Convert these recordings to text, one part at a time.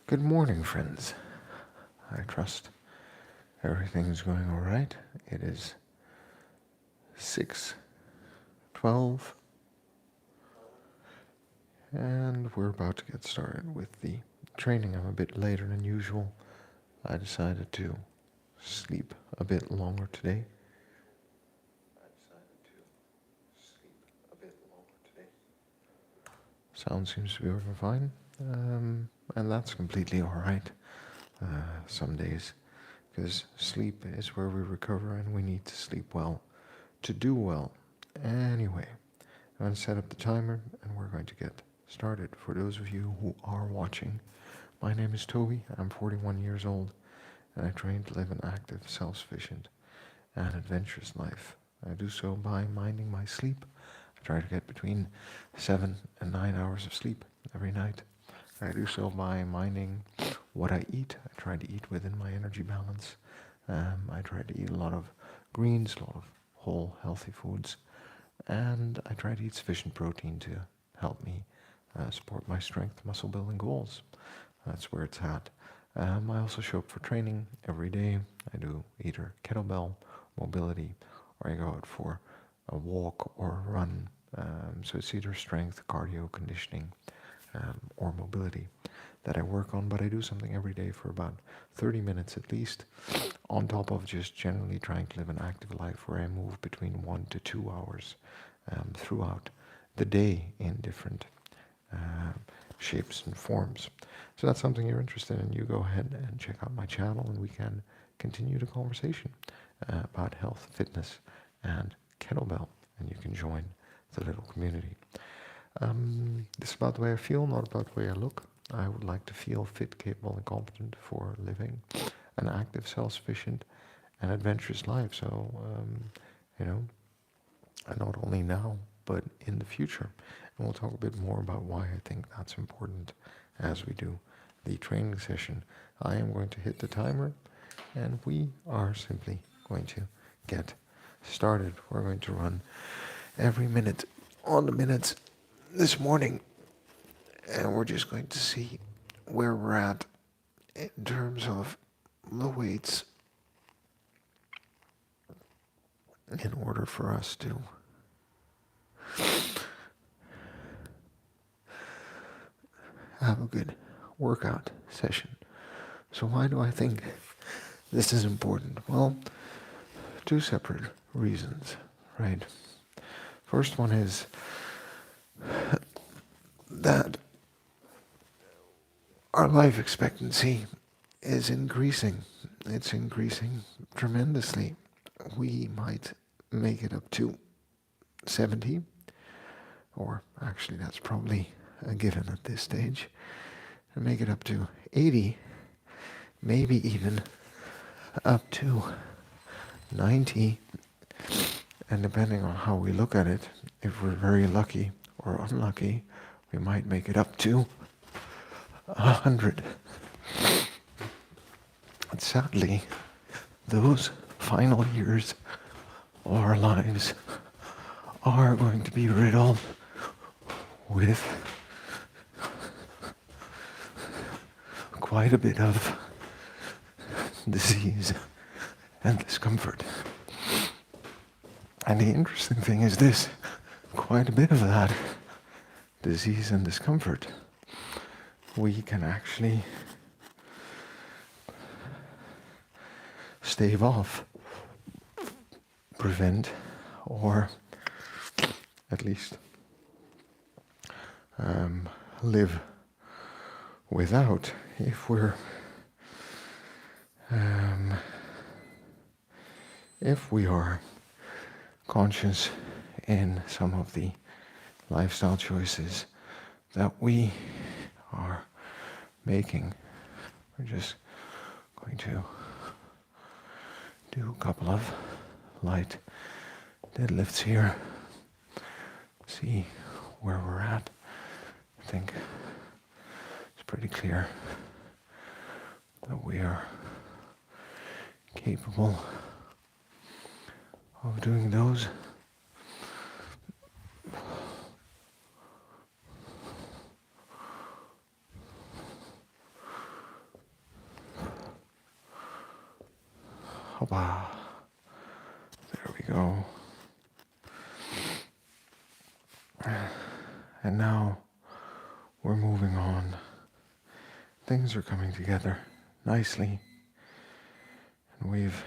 Good morning, friends. I trust everything's going all right. It is 6:12, and we're about to get started with the training. I'm a bit later than usual. I decided to sleep a bit longer today. Sound seems to be working fine, and that's completely all right. Some days, because sleep is where we recover, and we need to sleep well to do well. Anyway, I'm going to set up the timer, and we're going to get started. For those of you who are watching, my name is Toby. I'm 41 years old, and I train to live an active, self-sufficient, and adventurous life. I do so by minding my sleep. I try to get between 7 and 9 hours of sleep every night. I do so by minding what I eat. I try to eat within my energy balance. I try to eat a lot of greens, a lot of whole, healthy foods, and I try to eat sufficient protein to help me support my strength, muscle building goals. That's where it's at. I also show up for training every day. I do either kettlebell, mobility, or I go out for a walk or a run. So it's either strength, cardio, conditioning, or mobility that I work on, but I do something every day for about 30 minutes at least, on top of just generally trying to live an active life where I move between 1 to 2 hours throughout the day in different shapes and forms. So that's something you're interested in, you go ahead and check out my channel and we can continue the conversation about health, fitness, and kettlebell, and you can join the little community. This is about the way I feel, not about the way I look. I would like to feel fit, capable, and competent for living an active, self-sufficient, and adventurous life. So, you know, not only now, but in the future. And we'll talk a bit more about why I think that's important as we do the training session. I am going to hit the timer, and we are simply going to get started. We're going to run every minute on the minutes this morning, and we're just going to see where we're at in terms of the weights in order for us to have a good workout session. So why do I think this is important? Well, two separate reasons, right? First one is that our life expectancy is increasing. It's increasing tremendously. We might make it up to 70, or actually that's probably a given at this stage, and make it up to 80, maybe even up to 90, and depending on how we look at it, if we're very lucky or unlucky, we might make it up to 100. And sadly, those final years of our lives are going to be riddled with quite a bit of disease and discomfort. And the interesting thing is this, quite a bit of that disease and discomfort we can actually stave off, prevent, or at least live without if we are conscious in some of the lifestyle choices that we are making. We're just going to do a couple of light deadlifts here, see where we're at. I think it's pretty clear that we are capable of doing those. Hoppa. There we go. And now we're moving on. Things are coming together nicely. And we've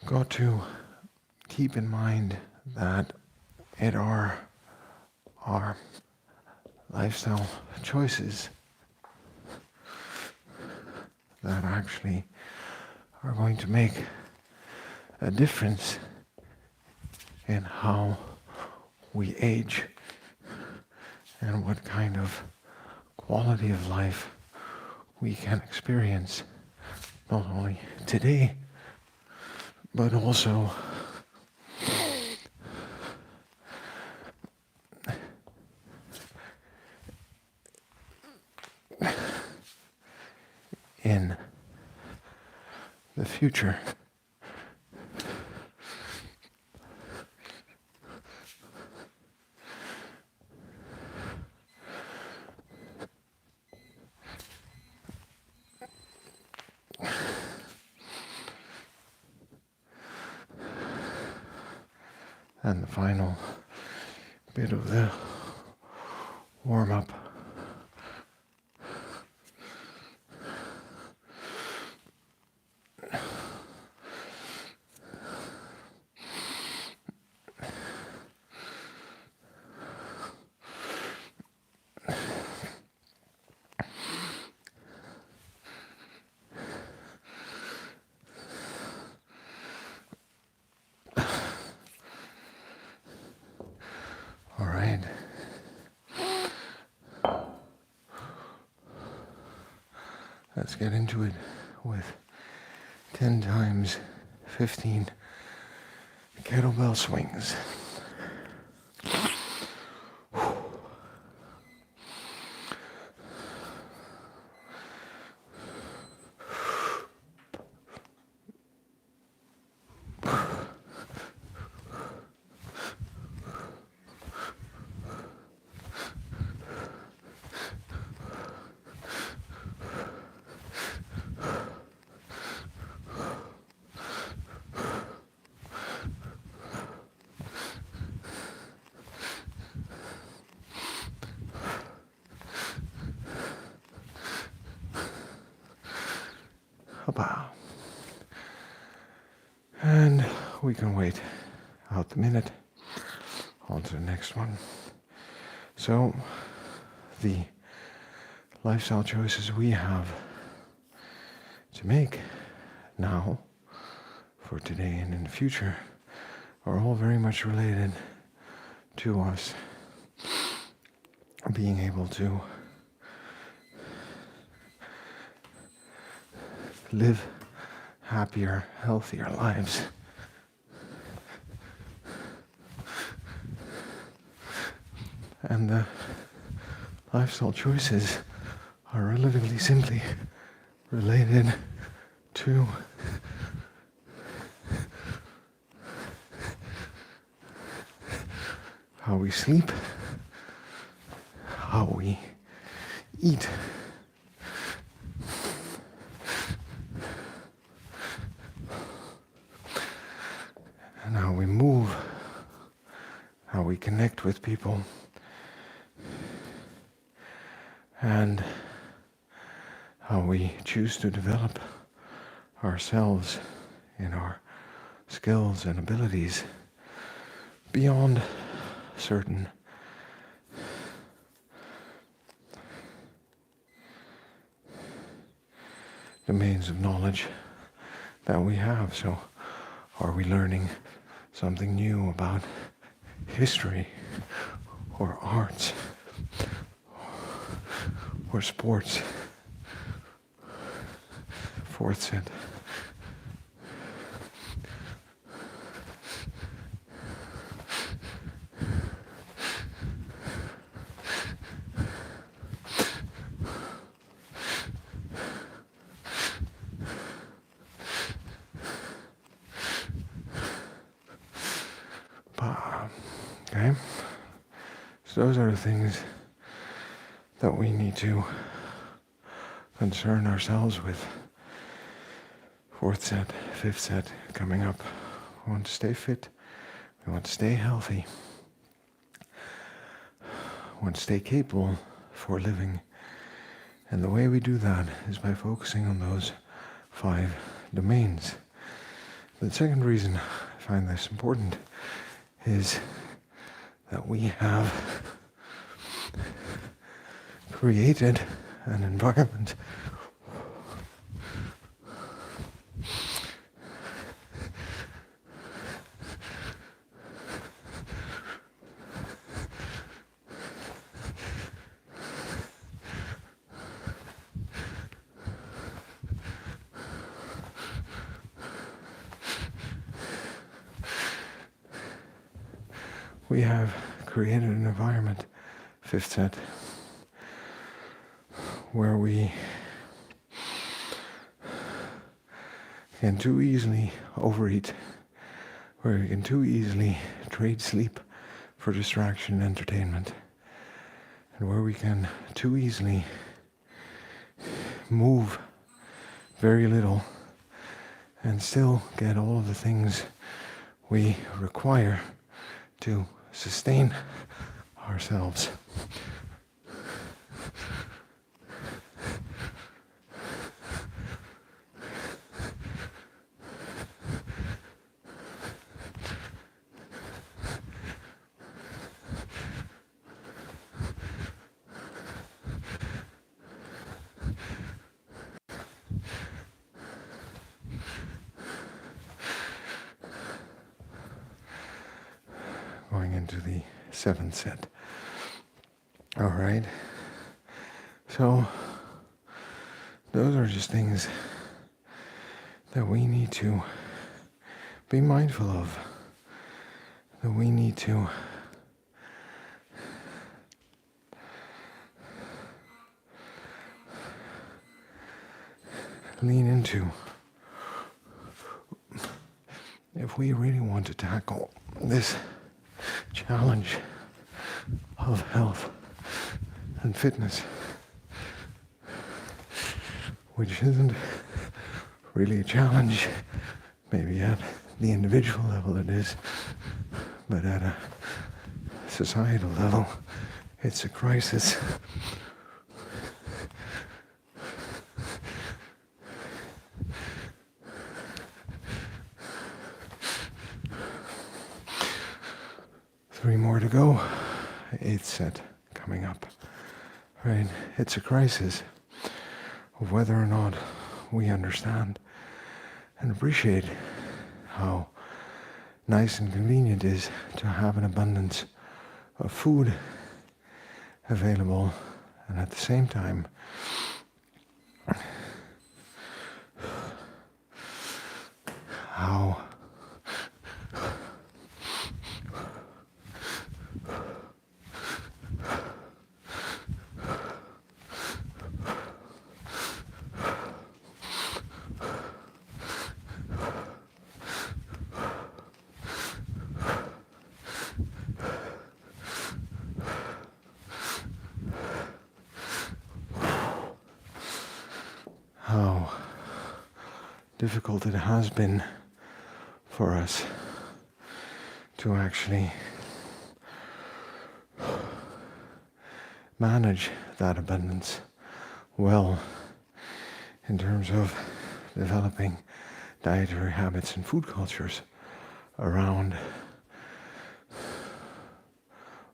got to keep in mind that it are our lifestyle choices that actually are going to make a difference in how we age and what kind of quality of life we can experience, not only today, but also in the future. And the final bit of the warm-up. All right. Let's get into it with 10 times 15 kettlebell swings. About. And we can wait out the minute. On to the next one. So, the lifestyle choices we have to make now, for today and in the future, are all very much related to us being able to live happier, healthier lives. And the lifestyle choices are relatively simply related to how we sleep, how we eat, and how we move, how we connect with people, and how we choose to develop ourselves in our skills and abilities beyond certain domains of knowledge that we have. So, are we learning something new about history or arts or sports? Fourth set. Okay? So those are the things that we need to concern ourselves with. Fourth set, fifth set coming up. We want to stay fit. We want to stay healthy. We want to stay capable for living. And the way we do that is by focusing on those 5 domains. The second reason I find this important is that we have created an environment fifth set, where we can too easily overeat, where we can too easily trade sleep for distraction and entertainment, and where we can too easily move very little and still get all of the things we require to sustain ourselves. Going into the 7th set. All right. So those are just things that we need to be mindful of, that we need to lean into if we really want to tackle this challenge of health and fitness, which isn't really a challenge. Maybe at the individual level it is, but at a societal level, it's a crisis. Three more to go. 8th set coming up. Right? It's a crisis of whether or not we understand and appreciate how nice and convenient it is to have an abundance of food available, and at the same time how difficult it has been for us to actually manage that abundance well in terms of developing dietary habits and food cultures around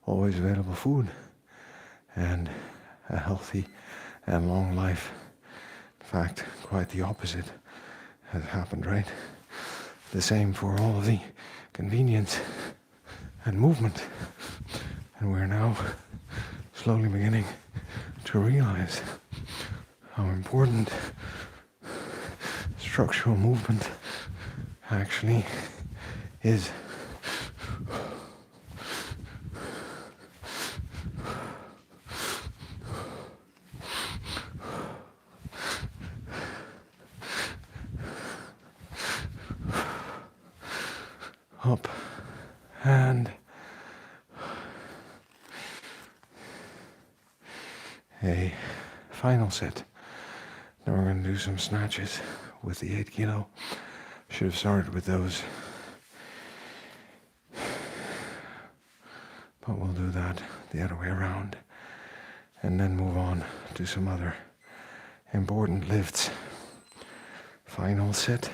always available food and a healthy and long life. In fact, quite the opposite has happened, right? The same for all of the convenience and movement. And we're now slowly beginning to realize how important structural movement actually is. Up and a final set Now we're going to do some snatches with the 8 kilo. Should have started with those. But we'll do that the other way around. And then move on to some other important lifts. Final set.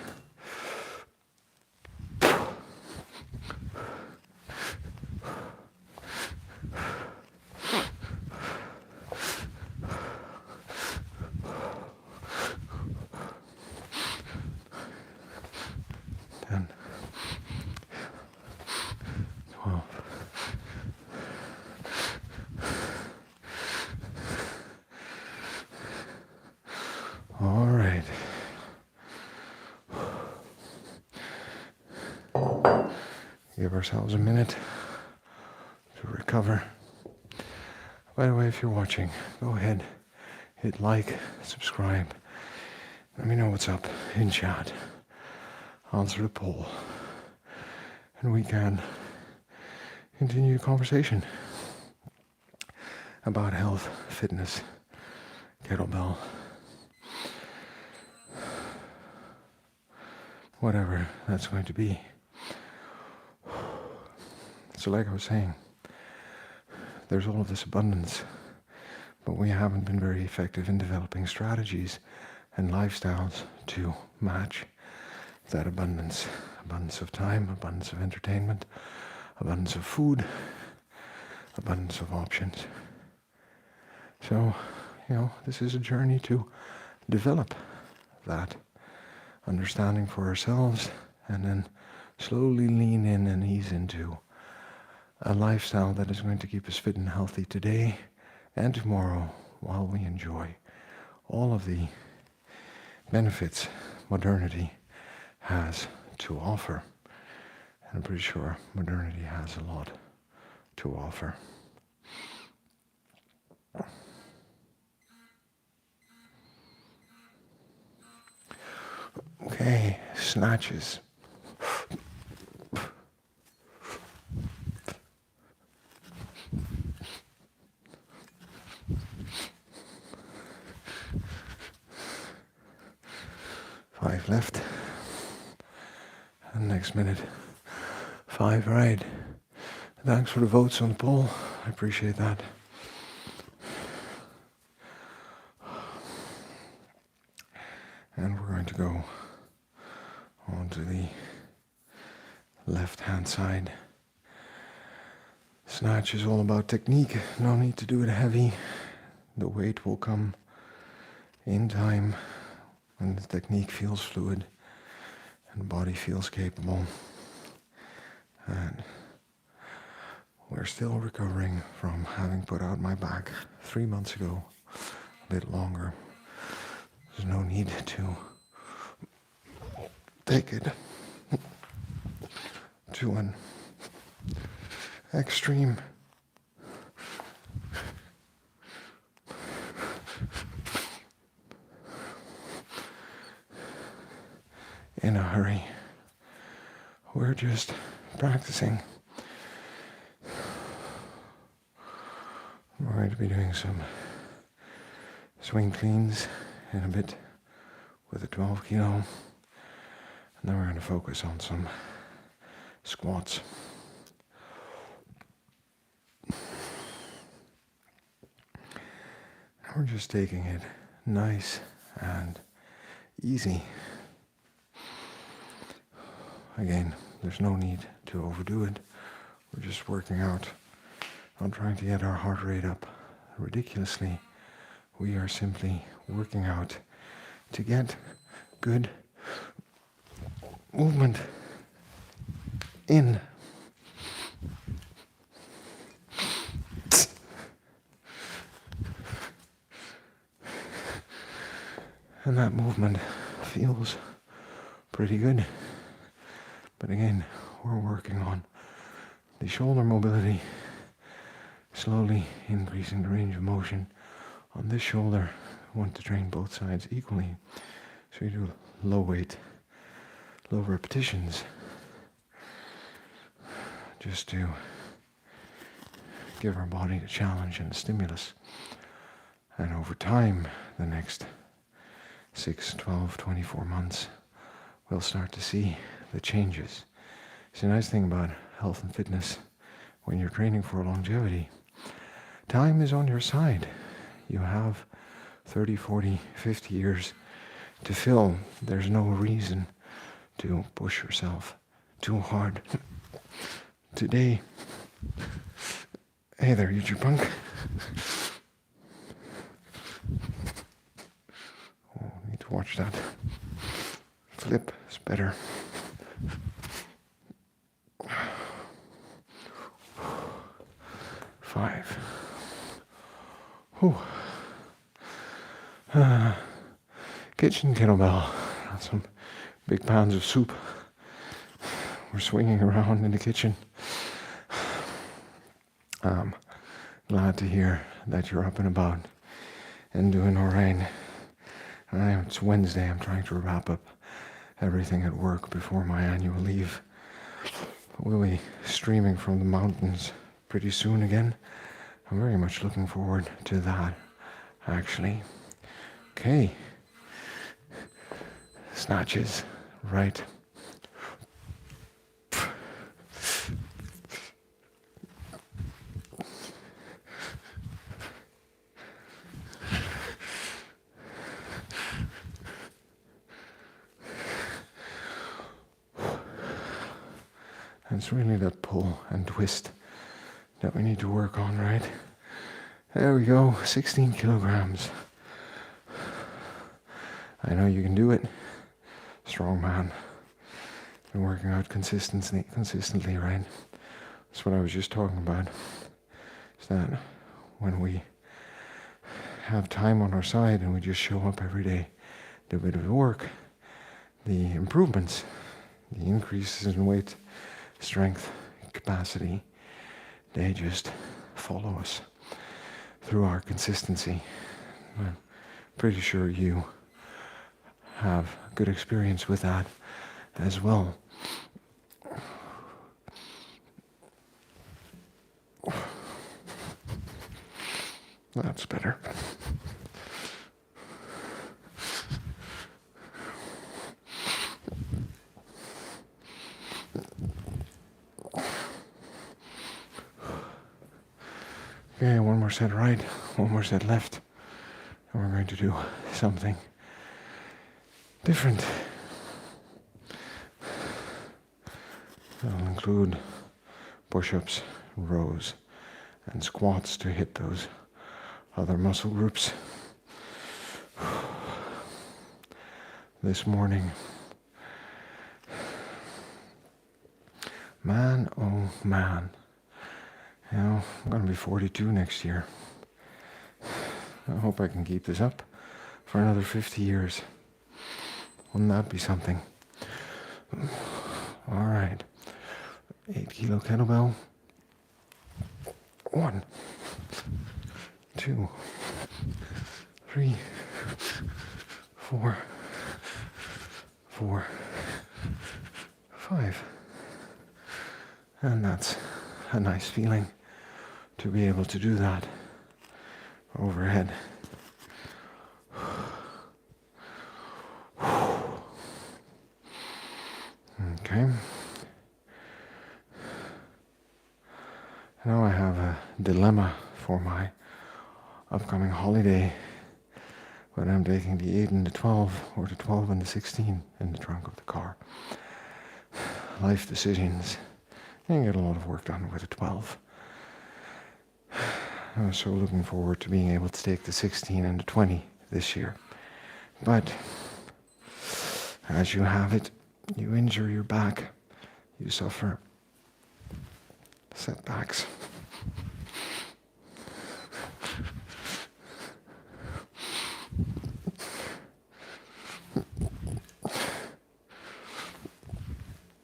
All right. Give ourselves a minute to recover. By the way, if you're watching, go ahead, hit like, subscribe. Let me know what's up in chat. Answer the poll. And we can continue the conversation about health, fitness, kettlebell, whatever that's going to be. So like I was saying, there's all of this abundance, but we haven't been very effective in developing strategies and lifestyles to match that abundance. Abundance of time, abundance of entertainment, abundance of food, abundance of options. So, this is a journey to develop that understanding for ourselves and then slowly lean in and ease into a lifestyle that is going to keep us fit and healthy today and tomorrow while we enjoy all of the benefits modernity has to offer. And I'm pretty sure modernity has a lot to offer. Okay, snatches. Five left. And next minute, 5 right. Thanks for the votes on the poll. I appreciate that. And we're going to go on to the left-hand side. Snatch is all about technique. No need to do it heavy. The weight will come in time when the technique feels fluid and the body feels capable. And we're still recovering from having put out my back 3 months ago, a bit longer. There's no need to take it to an extreme. In a hurry. We're just practicing. We're going to be doing some swing cleans in a bit with a 12 kilo. And then we're going to focus on some squats. And we're just taking it nice and easy. Again, there's no need to overdo it. We're just working out on trying to get our heart rate up ridiculously. We are simply working out to get good movement in. And that movement feels pretty good. But again, we're working on the shoulder mobility, slowly increasing the range of motion on this shoulder. We want to train both sides equally. So we do low weight, low repetitions, just to give our body the challenge and the stimulus. And over time, the next 6, 12, 24 months, we'll start to see the changes. It's a nice thing about health and fitness when you're training for longevity. Time is on your side. You have 30, 40, 50 years to fill. There's no reason to push yourself too hard. Today, hey there, YouTube punk. Oh, need to watch that. Flip is better. Five. Whew. Kitchen kettlebell. Got some big pounds of soup. We're swinging around in the kitchen. Glad to hear that you're up and about and doing all right. It's Wednesday. I'm trying to wrap up everything at work before my annual leave. We'll be streaming from the mountains pretty soon again. I'm very much looking forward to that, actually. Okay. Snatches, right. And it's really that pull and twist that we need to work on, right? There we go, 16 kilograms. I know you can do it. Strong man. Been working out consistently, right? That's what I was just talking about. Is that when we have time on our side and we just show up every day, do a bit of work, the improvements, the increases in weight, strength, capacity, they just follow us through our consistency. I'm pretty sure you have good experience with that as well. That's better. Okay, one more set right, one more set left, and we're going to do something different. That'll include push-ups, rows, and squats to hit those other muscle groups. This morning, man, oh man. You know, I'm going to be 42 next year. I hope I can keep this up for another 50 years. Wouldn't that be something? All right. 8 kilo kettlebell. 1, 2, 3, 4, 5. And that's a nice feeling to be able to do that overhead. Okay. Now I have a dilemma for my upcoming holiday, but I'm taking the 8 and the 12, or the 12 and the 16 in the trunk of the car. Life decisions. You can get a lot of work done with a 12. I was so looking forward to being able to take the 16 and the 20 this year. But as you have it, you injure your back, you suffer setbacks.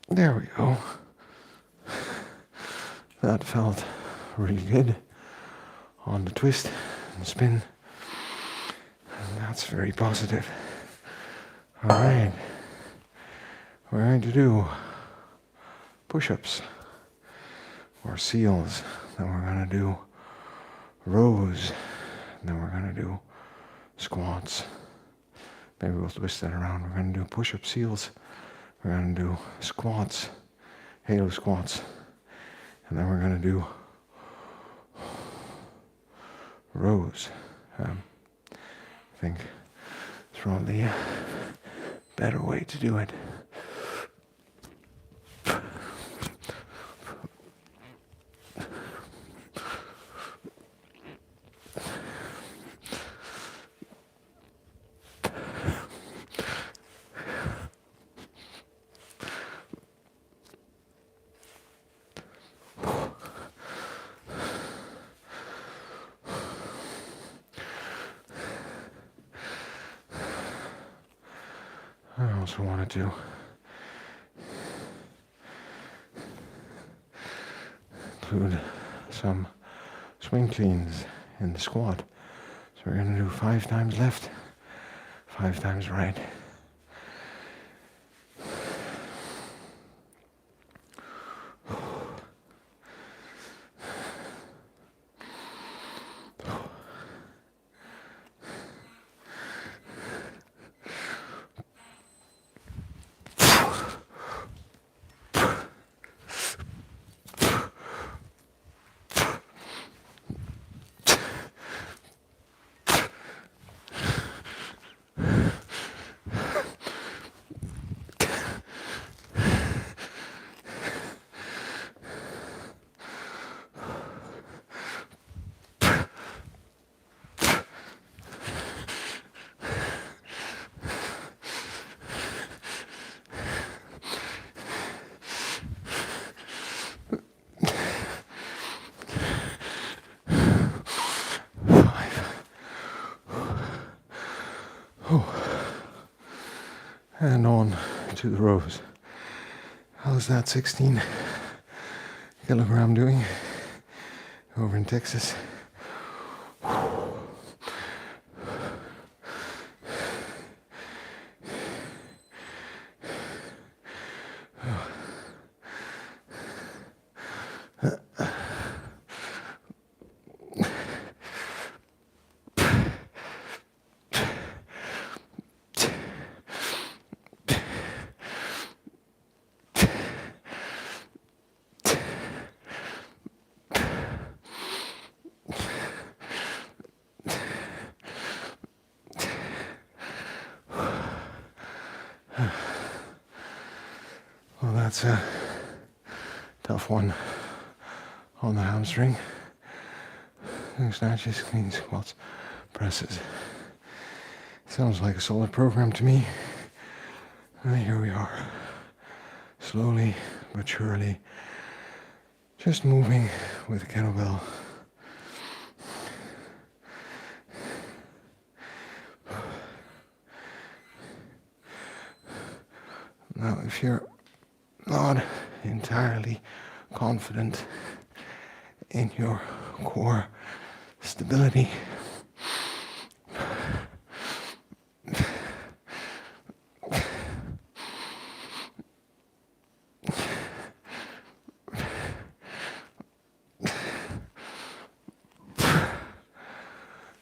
There we go. That felt really good on the twist and spin. And that's very positive. All right. We're going to do push-ups or seals. Then we're going to do rows. Then we're going to do squats maybe we'll twist that around. We're going to do push-up seals. We're going to do squats, halo squats. And then we're going to do rows. I think it's probably a better way to do it. I also wanted to include some swing cleans in the squat. So we're going to do 5 times left, 5 times right. And on to the rows. How's that 16 kilogram doing over in Texas? Well, that's a tough one on the hamstring. Snatches, clean squats, presses. Sounds like a solid program to me. And here we are, slowly but surely, just moving with a kettlebell. Now, if you're not entirely confident in your core stability,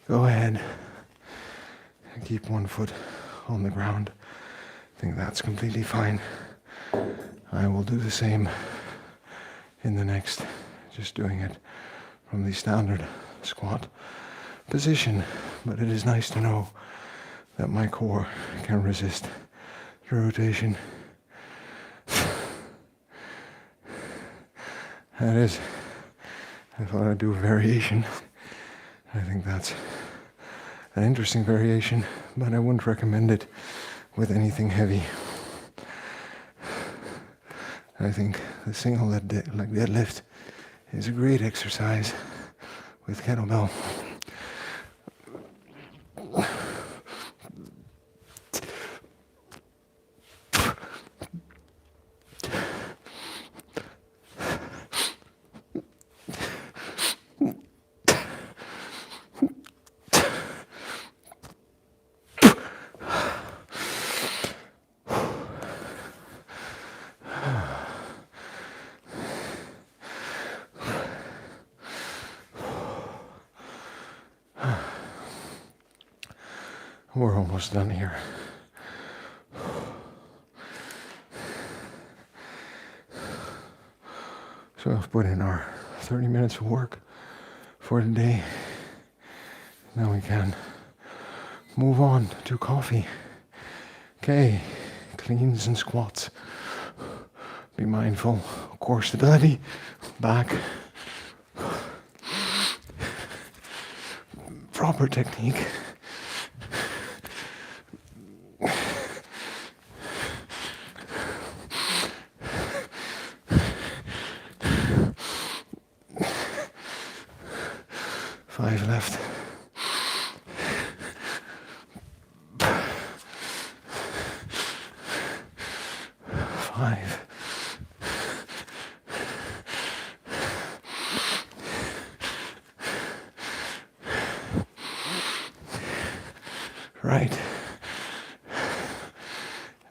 go ahead and keep one foot on the ground. I think that's completely fine. I will do the same in the next, just doing it from the standard squat position. But it is nice to know that my core can resist the rotation. That is, I thought I'd do a variation. I think that's an interesting variation, but I wouldn't recommend it with anything heavy. I think the single leg deadlift is a great exercise with kettlebell. We're almost done here. So I've put in our 30 minutes of work for the day. Now we can move on to coffee. Okay, cleans and squats. Be mindful of core stability, back. Proper technique. Five left. Five. Right.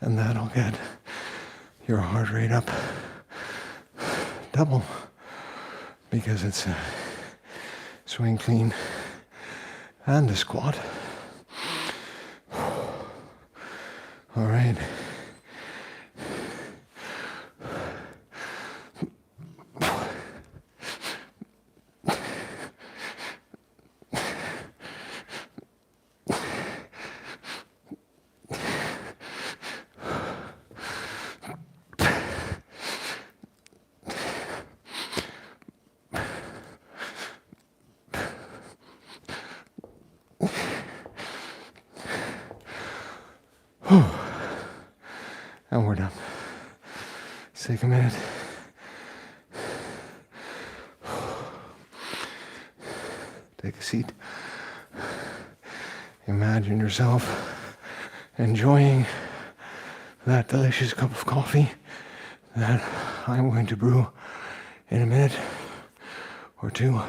And that'll get your heart rate up double because it's a swing clean and a squat. All right. And we're done. Let's take a minute. Take a seat. Imagine yourself enjoying that delicious cup of coffee that I'm going to brew in a minute or two.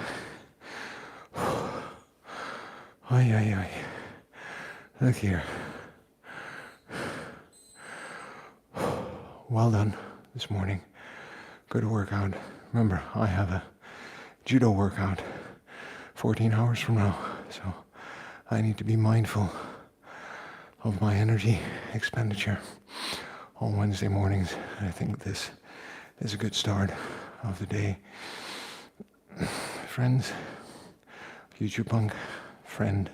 Ay, ay, ay. Look here. Well done this morning. Good workout. Remember, I have a judo workout 14 hours from now, so I need to be mindful of my energy expenditure on Wednesday mornings. I think this is a good start of the day. Friends, YouTube punk, friend,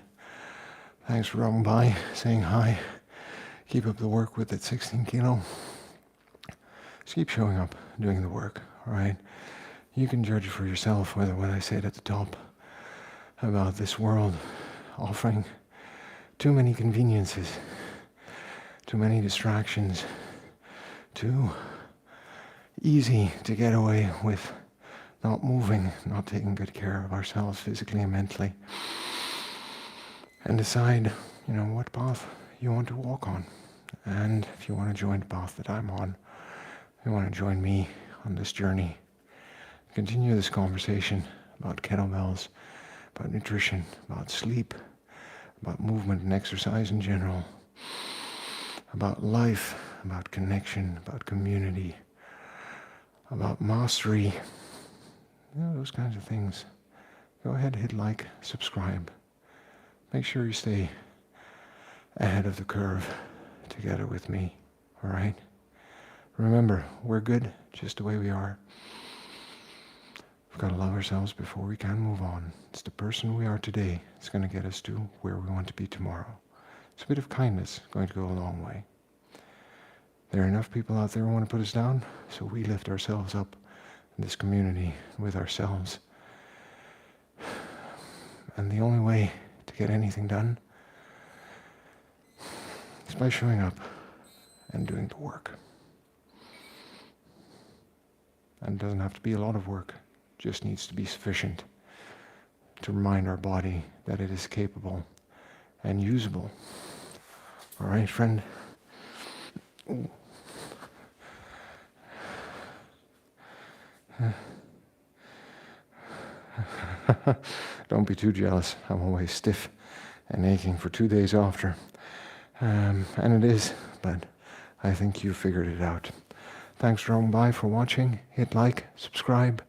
thanks for dropping by, saying hi. Keep up the work with that 16 kilo. Just keep showing up, doing the work, all right? You can judge for yourself whether what I said at the top about this world offering too many conveniences, too many distractions, too easy to get away with not moving, not taking good care of ourselves physically and mentally, and decide, what path you want to walk on. And if you want to join the path that I'm on, you want to join me on this journey, continue this conversation about kettlebells, about nutrition, about sleep, about movement and exercise in general, about life, about connection, about community, about mastery, those kinds of things. Go ahead, hit like, subscribe. Make sure you stay ahead of the curve together with me, all right? Remember, we're good just the way we are. We've got to love ourselves before we can move on. It's the person we are today that's going to get us to where we want to be tomorrow. It's a bit of kindness going to go a long way. There are enough people out there who want to put us down, so we lift ourselves up in this community with ourselves. And the only way to get anything done is by showing up and doing the work. And it doesn't have to be a lot of work. It just needs to be sufficient to remind our body that it is capable and usable. All right, friend? Don't be too jealous. I'm always stiff and aching for 2 days after. And it is, but I think you figured it out. Thanks for dropping by, for watching. Hit like, subscribe,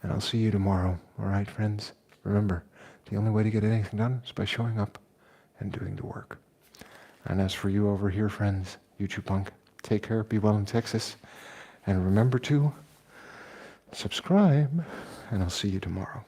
and I'll see you tomorrow. All right, friends? Remember, the only way to get anything done is by showing up and doing the work. And as for you over here, friends, YouTube punk, take care, be well in Texas, and remember to subscribe, and I'll see you tomorrow.